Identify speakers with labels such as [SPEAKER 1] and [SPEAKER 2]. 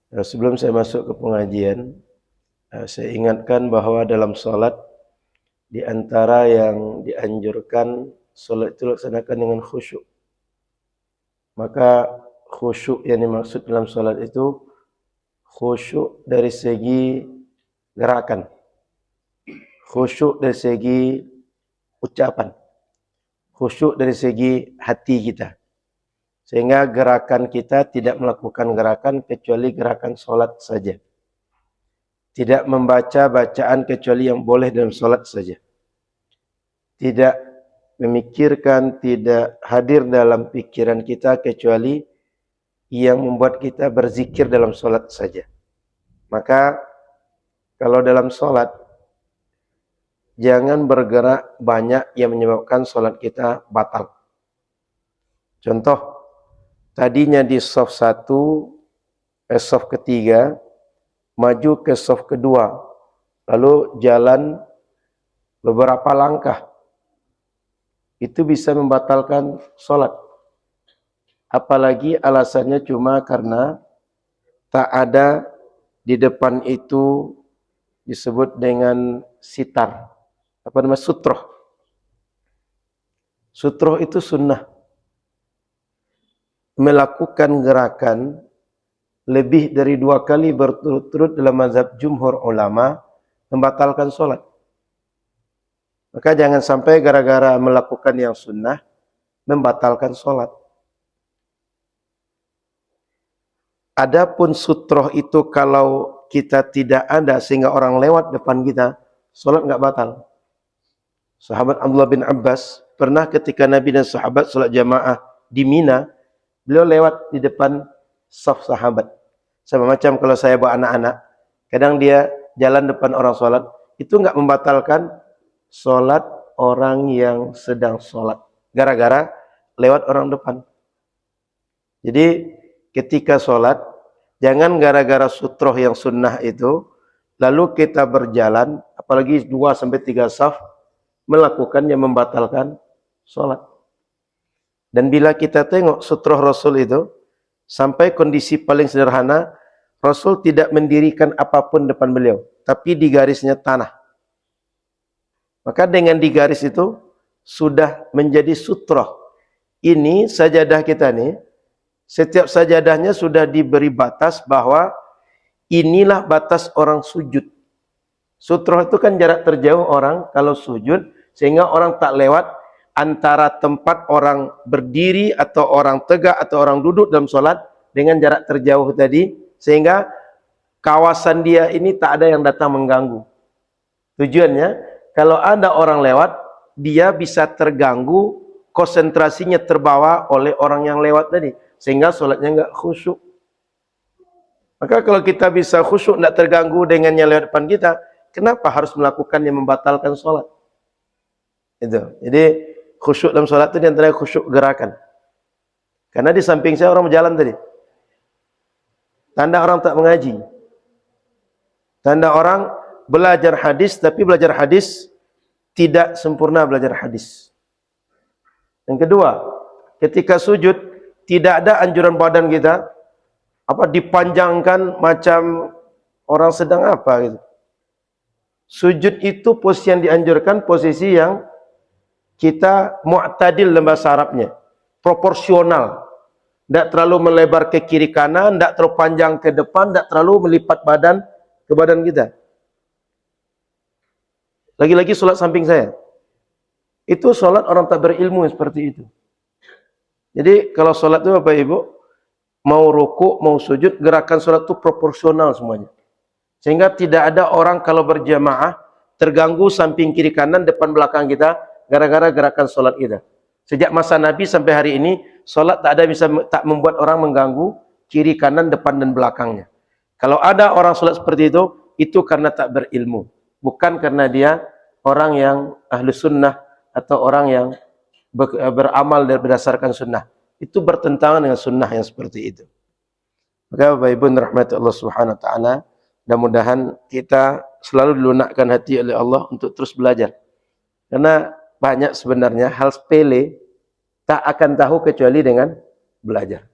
[SPEAKER 1] Sebelum saya masuk ke pengajian, saya ingatkan bahwa dalam sholat, di antara yang dianjurkan, sholat itu laksanakan dengan khusyuk. Maka khusyuk yang dimaksud dalam sholat itu, khusyuk dari segi gerakan, khusyuk dari segi ucapan, khusyuk dari segi hati kita. Sehingga gerakan kita tidak melakukan gerakan kecuali gerakan sholat saja. Tidak membaca bacaan kecuali yang boleh dalam sholat saja. Tidak memikirkan, tidak hadir dalam pikiran kita kecuali yang membuat kita berzikir dalam sholat saja. Maka kalau dalam sholat, jangan bergerak banyak yang menyebabkan sholat kita batal. Contoh, tadinya di shaf 1, shaf ketiga, maju ke shaf kedua, lalu jalan beberapa langkah. Itu bisa membatalkan sholat. Apalagi alasannya cuma karena tak ada di depan itu disebut dengan sitar. Apa namanya? Sutroh. Sutroh itu sunnah. Melakukan gerakan lebih dari 2 kali berturut-turut dalam mazhab jumhur ulama membatalkan sholat. Maka jangan sampai gara-gara melakukan yang sunnah membatalkan sholat. Adapun sutroh itu kalau kita tidak ada sehingga orang lewat depan kita, sholat nggak batal. Sahabat Abdullah bin Abbas pernah ketika Nabi dan sahabat sholat jamaah di Mina, beliau lewat di depan saf sahabat. Sama macam kalau saya bawa anak-anak, kadang dia jalan depan orang sholat, itu nggak membatalkan sholat orang yang sedang sholat. Gara-gara lewat orang depan. Jadi ketika sholat, jangan gara-gara sutroh yang sunnah itu, lalu kita berjalan, apalagi 2-3 saf, melakukan yang membatalkan sholat. Dan bila kita tengok sutroh Rasul itu, sampai kondisi paling sederhana, Rasul tidak mendirikan apapun depan beliau, tapi di garisnya tanah. Maka dengan di garis itu, sudah menjadi sutroh. Ini sajadah kita nih, setiap sajadahnya sudah diberi batas bahwa inilah batas orang sujud. Sutroh itu kan jarak terjauh orang kalau sujud, sehingga orang tak lewat antara tempat orang berdiri atau orang tegak atau orang duduk dalam sholat dengan jarak terjauh tadi, sehingga kawasan dia ini tak ada yang datang mengganggu. Tujuannya, kalau ada orang lewat, dia bisa terganggu, konsentrasinya terbawa oleh orang yang lewat tadi, sehingga sholatnya enggak khusyuk. Maka kalau kita bisa khusyuk, tidak terganggu dengan yang lewat depan kita, kenapa harus melakukan yang membatalkan sholat? Itu. Jadi khusyuk dalam sholat itu diantara khusyuk gerakan. Karena di samping saya orang berjalan tadi. Tanda orang tak mengaji. Tanda orang belajar hadis, tapi belajar hadis tidak sempurna belajar hadis. Yang kedua, ketika sujud, tidak ada anjuran badan kita dipanjangkan macam orang sedang apa gitu. Sujud itu posisi yang dianjurkan, posisi yang kita mu'tadil dalam bahasa Arabnya, proporsional. Tidak terlalu melebar ke kiri kanan, tidak terlalu panjang ke depan, tidak terlalu melipat badan ke badan kita. Lagi-lagi sholat samping saya. Itu sholat orang tak berilmu seperti itu. Jadi kalau sholat itu Bapak Ibu, mau rukuk, mau sujud, gerakan sholat itu proporsional semuanya. Sehingga tidak ada orang kalau berjamaah terganggu samping kiri kanan, depan belakang kita, gara-gara gerakan sholat kita. Sejak masa Nabi sampai hari ini, sholat tak membuat orang mengganggu kiri kanan, depan dan belakangnya. Kalau ada orang sholat seperti itu karena tak berilmu. Bukan karena dia orang yang ahli sunnah atau orang yang beramal berdasarkan sunnah. Itu bertentangan dengan sunnah yang seperti itu. Maka Bapak Ibu rahmati Allah Subhanahu wa taala, mudah-mudahan kita selalu dilunakkan hati oleh Allah untuk terus belajar. Karena banyak sebenarnya hal sepele tak akan tahu kecuali dengan belajar.